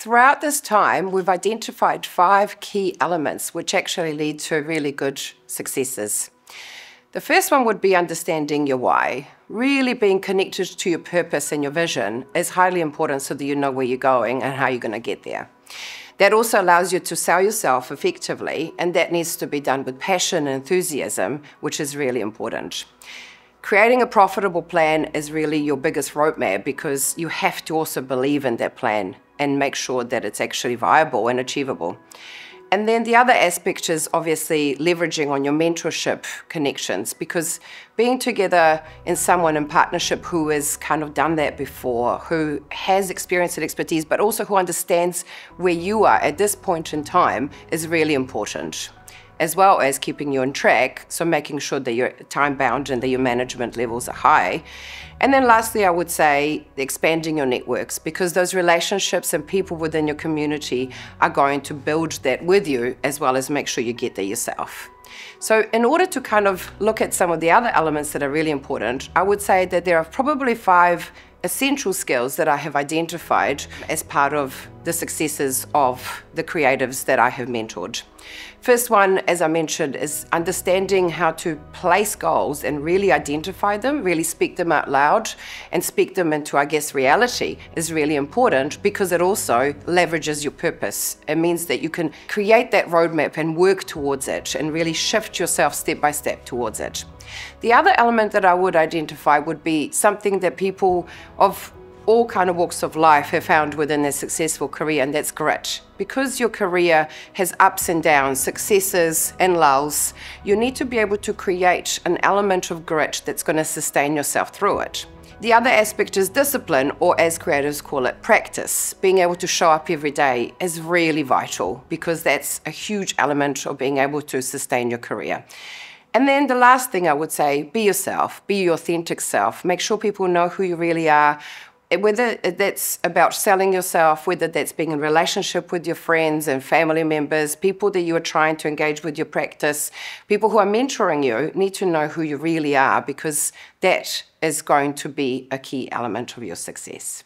Throughout this time, we've identified 5 key elements which actually lead to really good successes. The first one would be understanding your why. Really being connected to your purpose and your vision is highly important so that you know where you're going and how you're going to get there. That also allows you to sell yourself effectively, and that needs to be done with passion and enthusiasm, which is really important. Creating a profitable plan is really your biggest roadmap because you have to also believe in that plan and make sure that it's actually viable and achievable. And then the other aspect is obviously leveraging on your mentorship connections, because being together in someone in partnership who has kind of done that before, who has experience and expertise, but also who understands where you are at this point in time is really important, as well as keeping you on track, so making sure that you're time-bound and that your management levels are high. And then lastly, I would say expanding your networks, because those relationships and people within your community are going to build that with you, as well as make sure you get there yourself. So in order to kind of look at some of the other elements that are really important, I would say that there are probably 5 essential skills that I have identified as part of the successes of the creatives that I have mentored. First one, as I mentioned, is understanding how to place goals and really identify them, really speak them out loud and speak them into, I guess, reality is really important, because it also leverages your purpose. It means that you can create that roadmap and work towards it and really shift yourself step by step towards it. The other element that I would identify would be something that people of all kind of walks of life have found within their successful career, and that's grit. Because your career has ups and downs, successes and lulls, you need to be able to create an element of grit that's going to sustain yourself through it. The other aspect is discipline, or as creatives call it, practice. Being able to show up every day is really vital, because that's a huge element of being able to sustain your career. And then the last thing I would say, be yourself, be your authentic self. Make sure people know who you really are, whether that's about selling yourself, whether that's being in relationship with your friends and family members, people that you are trying to engage with your practice, people who are mentoring you need to know who you really are, because that is going to be a key element of your success.